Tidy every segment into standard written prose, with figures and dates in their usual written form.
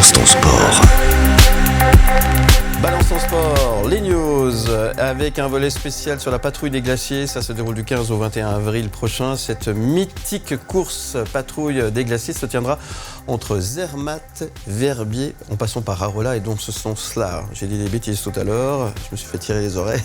Balance ton sport. Balance ton sport, les news, avec un volet spécial sur la patrouille des glaciers. Ça se déroule du 15 au 21 avril prochain. Cette mythique course patrouille des glaciers se tiendra entre Zermatt, Verbier, en passant par Arolla et donc ce sens-là. J'ai dit des bêtises tout à l'heure, je me suis fait tirer les oreilles.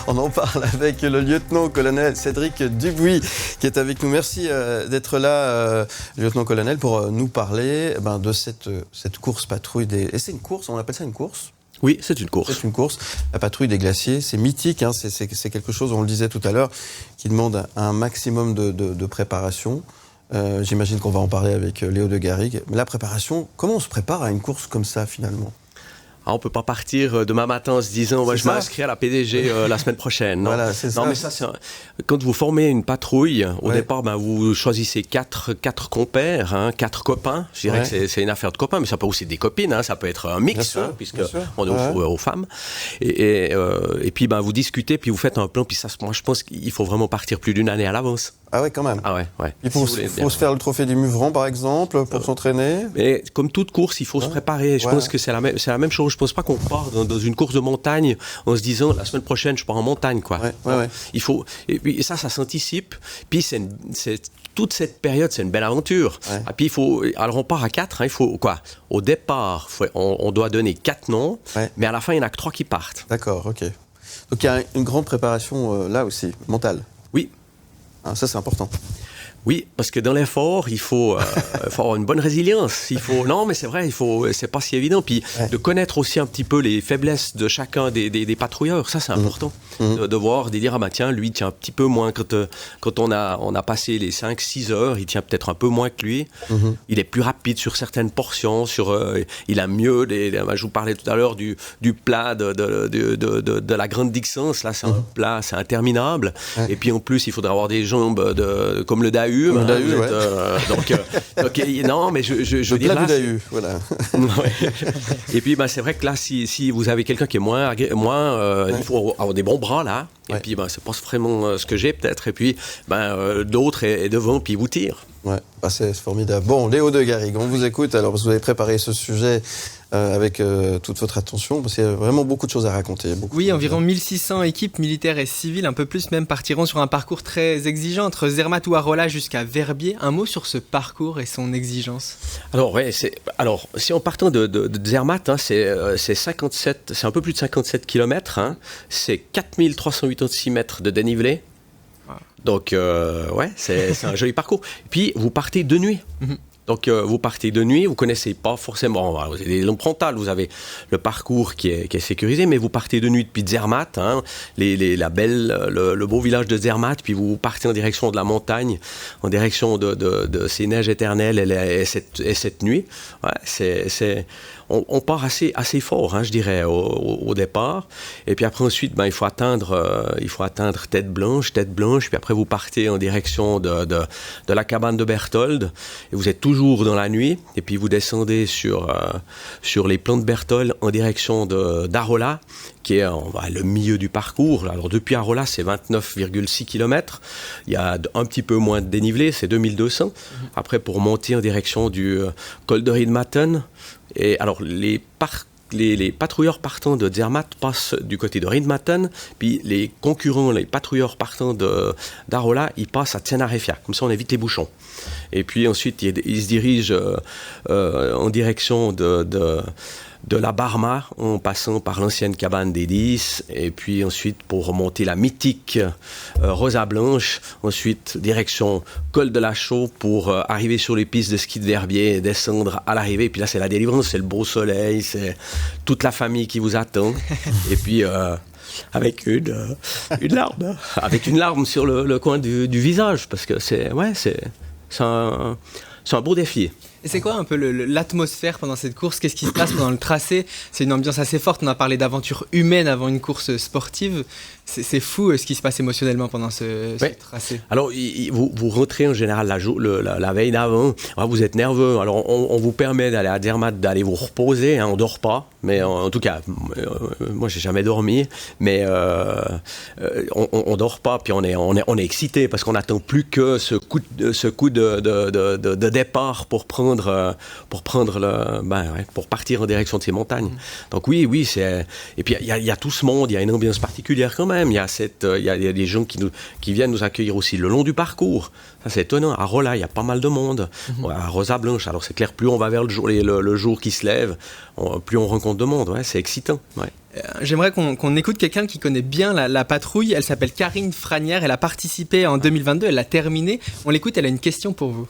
On en parle avec le lieutenant-colonel Cédric Dubuis qui est avec nous. Merci d'être là, lieutenant-colonel, pour nous parler de cette course patrouille des... Et c'est une course, on appelle ça une course ? Oui, c'est une course. C'est une course. La patrouille des glaciers, c'est mythique, hein, c'est quelque chose, on le disait tout à l'heure, qui demande un maximum de préparation. J'imagine qu'on va en parler avec Léo de Garrigue. Mais la préparation, comment on se prépare à une course comme ça finalement ? On ne peut pas partir demain matin en se disant je m'inscris à la PDG la semaine prochaine. Non, voilà, c'est ça. Non, mais ça, quand vous formez une patrouille, au départ, vous choisissez quatre compères, 4 copains. Je dirais que c'est une affaire de copains, mais ça peut aussi être des copines. Ça peut être un mix, puisqu'on est aux femmes. Et puis, vous discutez, puis vous faites un plan. Puis ça, moi, je pense qu'il faut vraiment partir plus d'une année à l'avance. Ah ouais, quand même. Ah ouais. Il faut se faire le trophée du Muvron, par exemple, pour s'entraîner. Mais comme toute course, il faut se préparer. Je pense que c'est la même chose. Je pense pas qu'on part dans une course de montagne en se disant la semaine prochaine je pars en montagne, quoi. Il faut, et puis ça s'anticipe. Puis toute cette période, c'est une belle aventure. Et puis alors on part à 4. Il faut quoi ? Au départ, on doit donner 4 noms, mais à la fin il y en a que 3 qui partent. D'accord, ok. Donc il y a une grande préparation là aussi, mentale. Oui. Ça c'est important. Oui, parce que dans l'effort, il faut avoir une bonne résilience. Non, mais c'est vrai, c'est pas si évident. Puis de connaître aussi un petit peu les faiblesses de chacun des patrouilleurs, ça c'est important. De voir, de dire tiens, lui tient un petit peu moins quand on a passé les 5-6 heures, il tient peut-être un peu moins que lui. Il est plus rapide sur certaines portions, il a mieux je vous parlais tout à l'heure du plat de la grande distance. Là, c'est un plat, c'est interminable. Et puis en plus, il faudra avoir des jambes comme le Dahu. Donc, non, mais je veux dire là, du Dahu, voilà. Et puis c'est vrai que là, si vous avez quelqu'un qui est moins, il faut avoir des bons bras là. Et puis c'est pas vraiment ce que j'ai peut-être. Et puis d'autres est devant, puis vous tire. Ouais, c'est formidable. Bon, Léo de Garrigue, on vous écoute. Alors, vous avez préparé ce sujet avec toute votre attention, parce qu'il y a vraiment beaucoup de choses à raconter. Environ 1600 équipes militaires et civiles, un peu plus même, partiront sur un parcours très exigeant entre Zermatt ou Arolla jusqu'à Verbier. Un mot sur ce parcours et son exigence. Alors, si on partant de Zermatt, c'est un peu plus de 57 km, c'est 4386 mètres de dénivelé. Donc, c'est un joli parcours. Puis, vous partez de nuit. Donc, vous partez de nuit, vous ne connaissez pas forcément. Vous avez des lampes frontales, vous avez le parcours qui est sécurisé, mais vous partez de nuit depuis Zermatt, le beau village de Zermatt, puis vous partez en direction de la montagne, en direction de ces neiges éternelles et cette nuit. On part assez fort, je dirais, au départ. Et puis après, ensuite, il faut atteindre Tête Blanche. Puis après, vous partez en direction de la cabane de Berthold. Et vous êtes toujours dans la nuit. Et puis, vous descendez sur les plans de Berthold en direction d'Arolla, qui est le milieu du parcours. Alors, depuis Arolla, c'est 29,6 km. Il y a un petit peu moins de dénivelé, c'est 2200. Après, pour monter en direction du col de Rindmatten. Et alors, les patrouilleurs partants de Zermatt passent du côté de Rindmatten, puis les concurrents, les patrouilleurs partants d'Arolla, ils passent à Tenerife. Comme ça, on évite les bouchons. Et puis ensuite, ils se dirigent en direction de la Barma, en passant par l'ancienne cabane des 10, et puis ensuite pour remonter la mythique Rosa Blanche, ensuite direction col de la Chaux pour arriver sur les pistes de ski de Verbier et descendre à l'arrivée. Puis là, c'est la délivrance, c'est le beau soleil, c'est toute la famille qui vous attend. Et puis avec une larme sur le coin du visage, parce que c'est un beau défi. Et c'est quoi un peu l'atmosphère pendant cette course ? Qu'est-ce qui se passe pendant le tracé ? C'est une ambiance assez forte. On a parlé d'aventure humaine avant une course sportive. C'est fou ce qui se passe émotionnellement pendant ce tracé. Alors, vous rentrez en général la veille d'avant. Vous êtes nerveux. Alors, on vous permet d'aller à Zermatt, d'aller vous reposer. On ne dort pas. Mais en tout cas, moi, j'ai jamais dormi. Mais on dort pas. Puis on est excité parce qu'on n'attend plus que ce coup de départ pour prendre pour partir en direction de ces montagnes. Donc oui, c'est, et puis il y a tout ce monde, il y a une ambiance particulière quand même. Il y a des gens qui viennent nous accueillir aussi le long du parcours. Ça, c'est étonnant. À Rolla, il y a pas mal de monde. À Rosa Blanche, alors c'est clair, plus on va vers le jour qui se lève, plus on rencontre de monde. Ouais, c'est excitant. Ouais. J'aimerais qu'on écoute quelqu'un qui connaît bien la patrouille. Elle s'appelle Karine Franière. Elle a participé en 2022. Elle l'a terminée. On l'écoute. Elle a une question pour vous.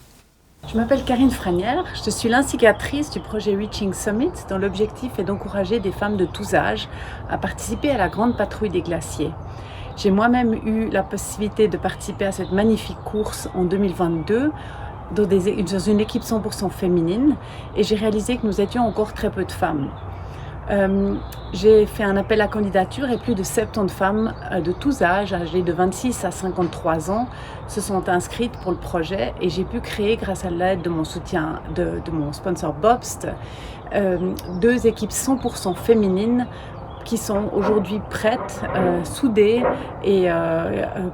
Je m'appelle Karine Franière. Je suis l'instigatrice du projet Reaching Summit, dont l'objectif est d'encourager des femmes de tous âges à participer à la grande patrouille des glaciers. J'ai moi-même eu la possibilité de participer à cette magnifique course en 2022 dans une équipe 100% féminine, et j'ai réalisé que nous étions encore très peu de femmes. J'ai fait un appel à candidature et plus de 70 femmes de tous âges, âgées de 26 à 53 ans, se sont inscrites pour le projet, et j'ai pu créer, grâce à l'aide de mon soutien, de mon sponsor Bobst, 2 équipes 100% féminines qui sont aujourd'hui prêtes, soudées, et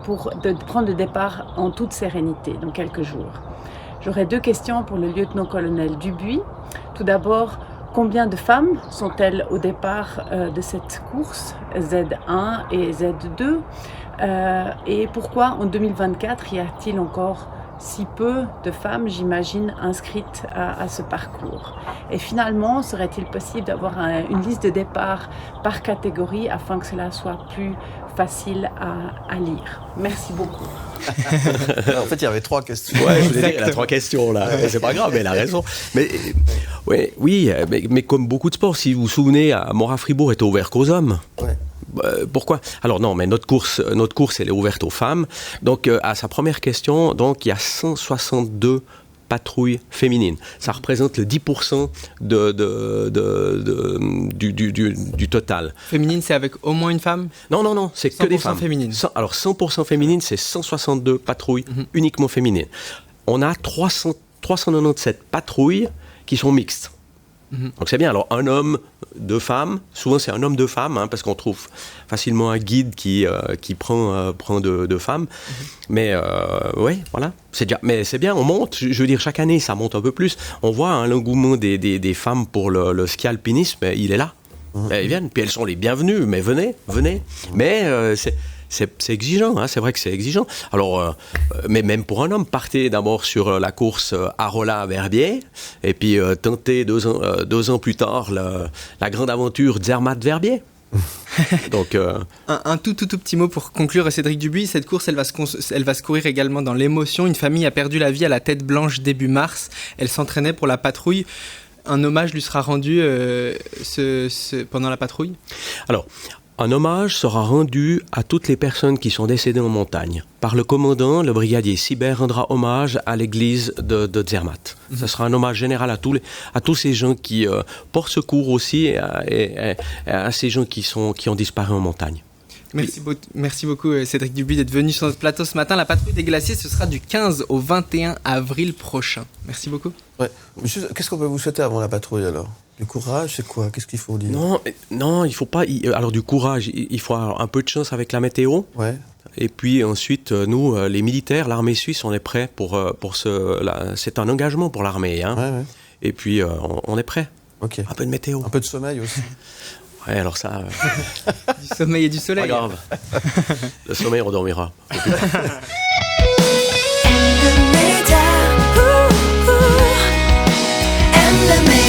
pour prendre le départ en toute sérénité dans quelques jours. J'aurais 2 questions pour le lieutenant-colonel Dubuis. Tout d'abord, combien de femmes sont-elles au départ de cette course Z1 et Z2 et pourquoi en 2024 y a-t-il encore si peu de femmes, j'imagine, inscrites à ce parcours? Et finalement, serait-il possible d'avoir une liste de départ par catégorie afin que cela soit plus facile à lire? Merci beaucoup. En fait, il y avait 3 questions. Ouais, je vous ai dit, elle a 3 questions là. C'est pas grave, elle a raison. Mais mais comme beaucoup de sports, si vous vous souvenez, Mora Fribourg était ouvert qu'aux hommes. Ouais. Pourquoi? Alors non, mais notre course, elle est ouverte aux femmes. Donc, à sa première question, donc il y a 162 patrouilles féminines. Ça représente le 10% du total. Féminine, c'est avec au moins une femme? Non, c'est que des femmes. 100% féminines. Alors 100% féminines, c'est 162 patrouilles uniquement féminines. On a 397 patrouilles qui sont mixtes. Donc c'est bien. Alors un homme, 2 femmes, souvent c'est un homme, 2 femmes, hein, parce qu'on trouve facilement un guide qui prend 2 femmes. Mais oui, voilà, c'est déjà. Mais c'est bien, on monte. Je veux dire, chaque année ça monte un peu plus. On voit l'engouement des femmes pour le ski alpinisme. Il est là. Elles viennent, puis elles sont les bienvenues. Mais venez. Mais c'est exigeant, hein, c'est vrai que c'est exigeant. Alors, mais même pour un homme, partez d'abord sur la course Arolla-Verbier, et puis tentez 2 ans plus tard la grande aventure Zermatt-Verbier. Donc, un tout petit mot pour conclure, Cédric Dubuis. Cette course, elle va se courir également dans l'émotion. Une famille a perdu la vie à la Tête Blanche début mars. Elle s'entraînait pour la patrouille. Un hommage lui sera rendu pendant la patrouille? Alors, un hommage sera rendu à toutes les personnes qui sont décédées en montagne. Par le commandant, le brigadier Sibert rendra hommage à l'église de Zermatt. Ce sera un hommage général à tous ces gens qui portent secours aussi et à ces gens qui ont disparu en montagne. Merci beaucoup Cédric Dubuis d'être venu sur notre plateau ce matin. La patrouille des glaciers, ce sera du 15 au 21 avril prochain. Merci beaucoup. Ouais. Qu'est-ce qu'on peut vous souhaiter avant la patrouille alors? Du courage, c'est quoi? Qu'est-ce qu'il faut dire? Non, il faut pas. Alors du courage, il faut avoir un peu de chance avec la météo. Ouais. Et puis ensuite, nous, les militaires, l'armée suisse, on est prêts pour c'est un engagement pour l'armée. Hein. Ouais. Et puis on est prêts. Ok. Un peu de météo. Un peu de sommeil aussi. Ouais, alors ça. Du sommeil et du soleil. Pas grave. Le sommeil, on dormira. And the